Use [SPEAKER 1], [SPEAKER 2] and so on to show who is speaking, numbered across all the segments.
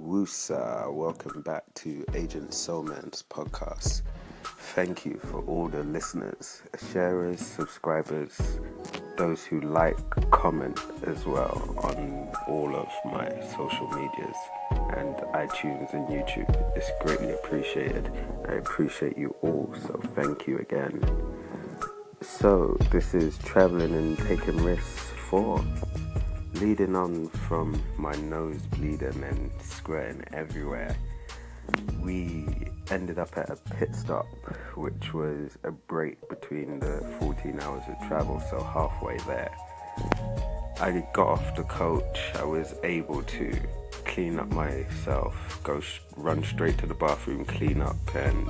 [SPEAKER 1] Woosa, welcome back to Agent Soulman's podcast. Thank you for all the listeners, sharers, subscribers, those who like, comment as well on all of my social medias and iTunes and YouTube. It's greatly appreciated. I appreciate you all, so thank you again. So this is Traveling and Taking Risks 4. Leading on from my nose bleeding and squirting everywhere, we ended up at a pit stop, which was a break between the 14 hours of travel, so halfway there. I got off the coach, I was able to clean up myself, run straight to the bathroom, clean up, and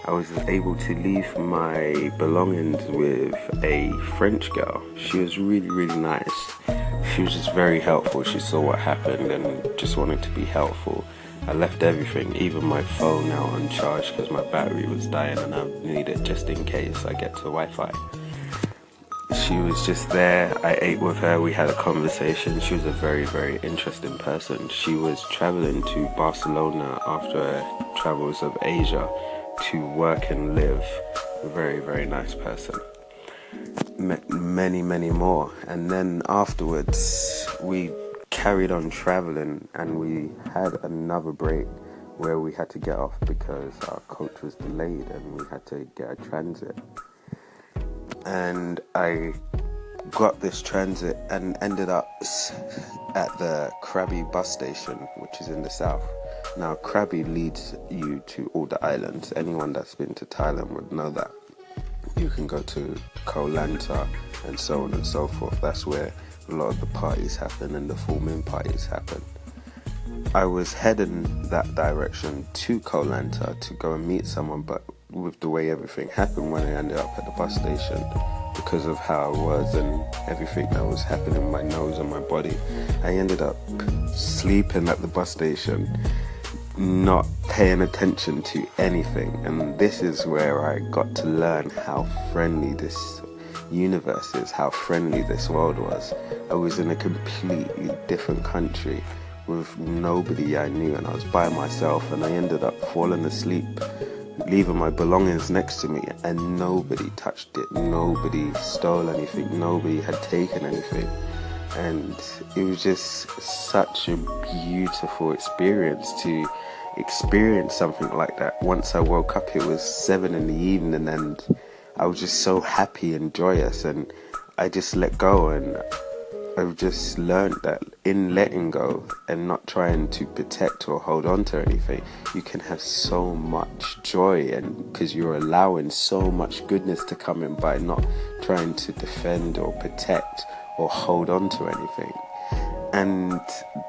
[SPEAKER 1] I was able to leave my belongings with a French girl. She was really, really nice. She was just very helpful. She saw what happened and just wanted to be helpful. I left everything, even my phone now on charge because my battery was dying and I need it just in case I get to Wi-Fi. She was just there. I ate with her. We had a conversation. She was a very, very interesting person. She was traveling to Barcelona after her travels of Asia to work and live. A very, very nice person. Met many, many more. And then afterwards, we carried on traveling and we had another break where we had to get off because our coach was delayed and we had to get a transit. And I got this transit and ended up at the Krabi bus station, which is in the south. Now, Krabi leads you to all the islands. Anyone that's been to Thailand would know that. You can go to Koh Lanta and so on and so forth. That's where a lot of the parties happen and the full moon parties happen. I was heading that direction to Koh Lanta to go and meet someone, but with the way everything happened when I ended up at the bus station, because of how I was and everything that was happening in my nose and my body, I ended up sleeping at the bus station, not paying attention to anything. And this is where I got to learn how friendly this universe is, how friendly this world was. I was in a completely different country with nobody I knew, and I was by myself, and I ended up falling asleep, leaving my belongings next to me, and nobody touched it, nobody stole anything, nobody had taken anything. And it was just such a beautiful experience to experience something like that. Once I woke up, it was 7 p.m. and I was just so happy and joyous, and I just let go. And I've just learned that in letting go and not trying to protect or hold on to anything, you can have so much joy, and because you're allowing so much goodness to come in by not trying to defend or protect or hold on to anything. And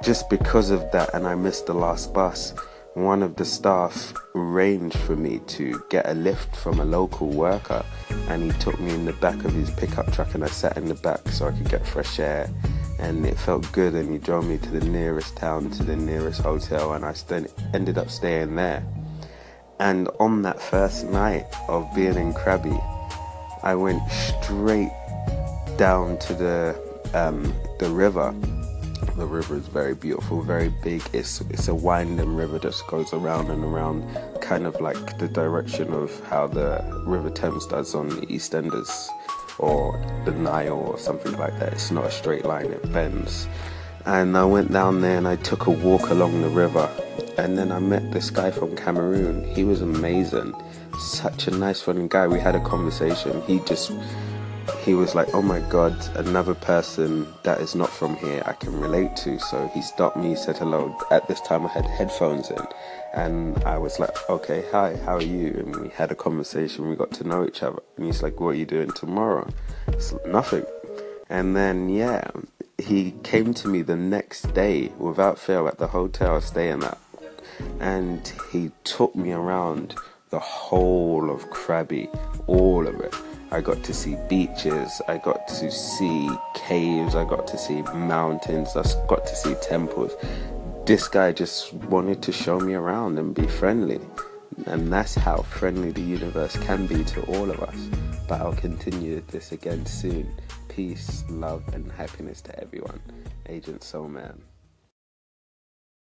[SPEAKER 1] just because of that, and I missed the last bus, one of the staff arranged for me to get a lift from a local worker, and he took me in the back of his pickup truck, and I sat in the back so I could get fresh air, and it felt good. And he drove me to the nearest town, to the nearest hotel, and I ended up staying there. And on that first night of being in Krabi, I went straight down to the river. The river is very beautiful, very big. It's a winding river that goes around and around, kind of like the direction of how the River Thames does on the EastEnders or the Nile or something like that. It's not a straight line, it bends. And I went down there and I took a walk along the river, and then I met this guy from Cameroon. He was amazing, such a nice funny guy. We had a conversation. He was like, oh my God, another person that is not from here I can relate to. So he stopped me, said hello. At this time I had headphones in, and I was like, okay, hi, how are you? And we had a conversation, we got to know each other. And he's like, what are you doing tomorrow? It's like, nothing. And then, he came to me the next day without fail at the hotel I was staying at, and he took me around the whole of Krabi, all of it. I got to see beaches, I got to see caves, I got to see mountains, I got to see temples. This guy just wanted to show me around and be friendly. And that's how friendly the universe can be to all of us. But I'll continue this again soon. Peace, love, and happiness to everyone. Agent Soulman.